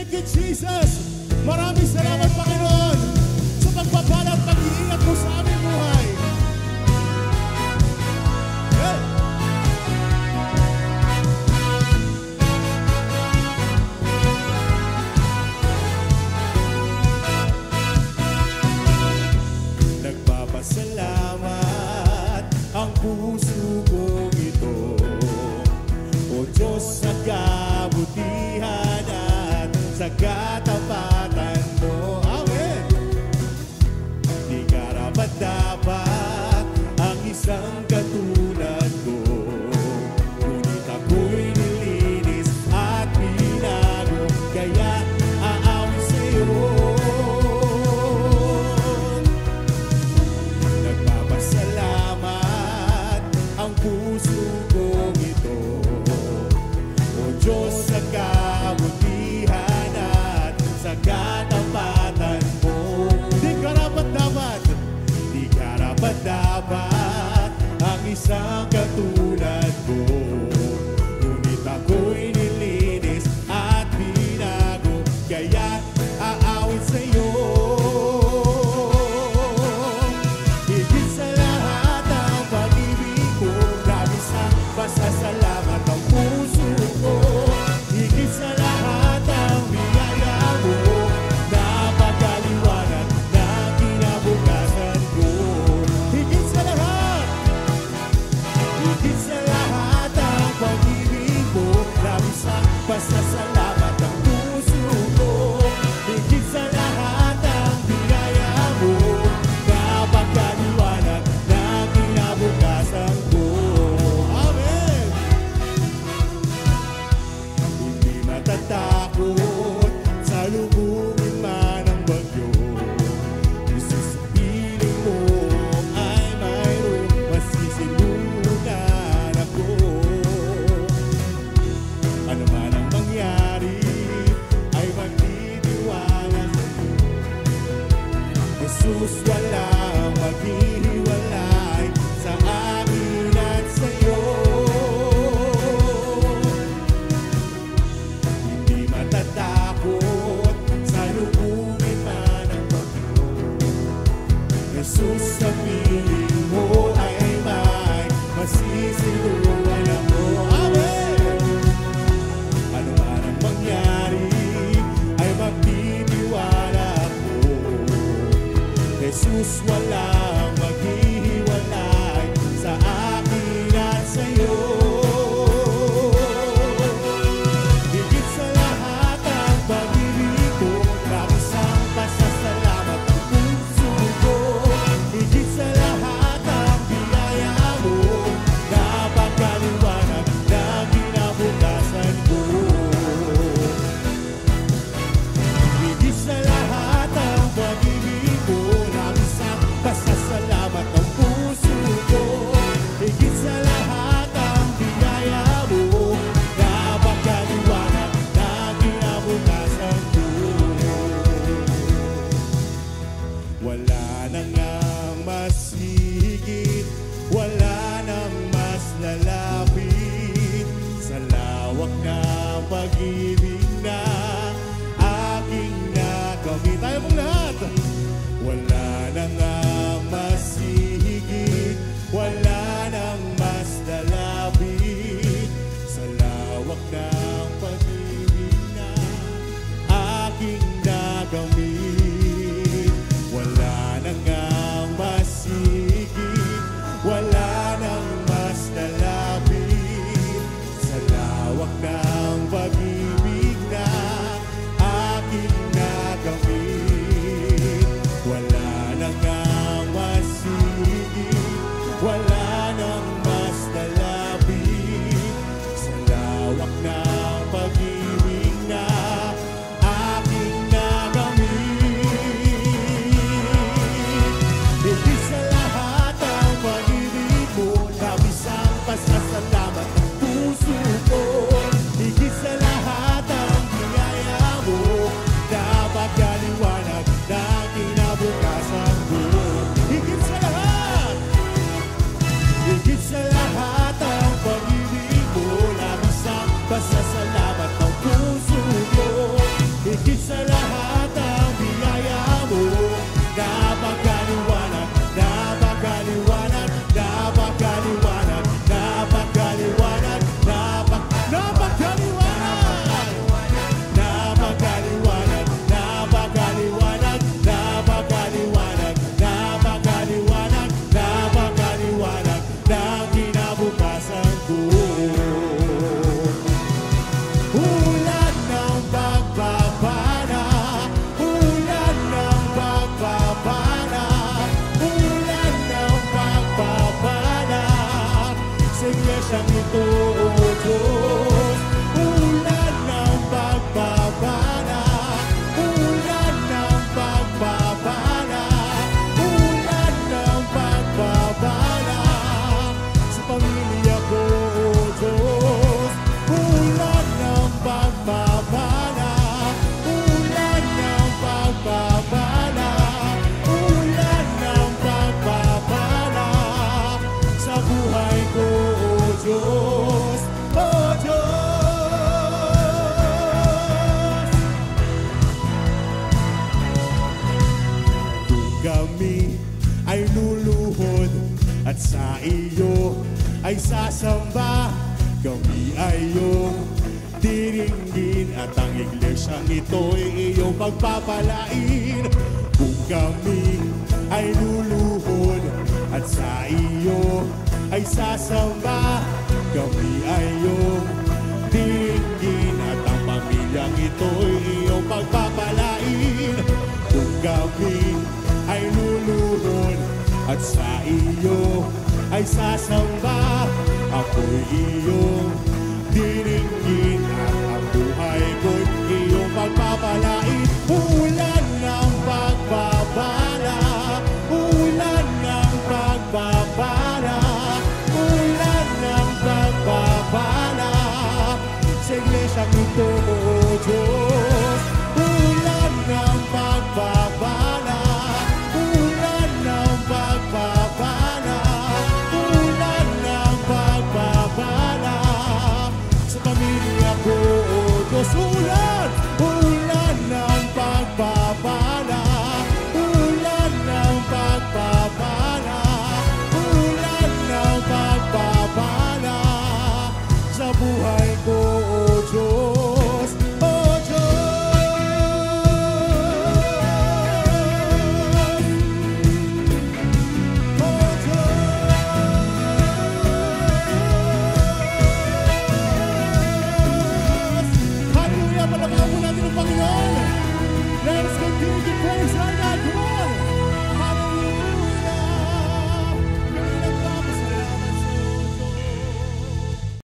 Thank you, Jesus. Maraming salamat, Panginoon, sa pagpapala at pag-iingat mo sa aming buhay. Hey! Nagpapasalamat ang puso kong ito, O Diyos, sa kabutihan at sa katapatan mo. Amen! Di karapat-dapat ang isang katulad ko, ngunit ako'y nilinis at binago, kaya aawit sa'yo. Nagpapasalamat ang puso kong ito, O Diyos, sa kabutihan at sa katapatan mo. Di karapat-dapat ang isang katulad ko, ngunit ako'y nilinis at binago, kaya aawit sa'yo. Higit sa lahat ang pag-ibig ko, labis ang pasasalamat ang puso ko. Higit sa lahat ang biyaya mo, napakaliwanag na kinabukasan ko. Higit sa lahat ang pag-ibig mo, labis ang pasasalamat ang puso ko. Higit sa lahat ang biyaya mo, napakaliwanag na kinabukasan ko. Amen! Hindi matatakot sa lubungin man ang bagyo, isisipiling mo ay mayroong masisilungan ako. Ano man ang mangyari ay magtitiwala sa'yo, Jesus, walang maghihiwalay sa akin at sa'yo. Hindi matatakot sa lubungin man ang bagyo, Jesus, sa piling mo ay may masisilungan ako. Amen! Ano man ang mangyari ay magtitiwala ako, Jesus, walang maghihiwalay sa akin at sa'yo. Higit sa lahat ang pag-ibig ko, labis ang pasasalamat ang puso ko. Higit ay sasamba. Kami ay iyong diringgin at ang iglesyang ito'y iyong pagpapalain. Kung kami ay luluhod at sa iyo ay sasamba, kami ay iyong diringgin at ang pamilyang ito'y iyong pagpapalain. Kung kami ay luluhod at sa iyo ay sasamba, ako'y iyong diringgin at ang buhay ko'y iyong pagpapalain. Ulan ng pagbabala, ulan ng pagbabala, ulan ng pagbabala sa iglesyang ito, O Diyos. Ulan ng pagbabala, ulan ng pagbabala, ulan ng pagbabala sa pamilya ko, O Diyos. Ulan ng pagbabala, ulan ng pagbabala, ulan ng pagbabala sa buhay ko, O Diyos, O Diyos. O Diyos. Hallelujah, palakpakan po natin ang Panginoon.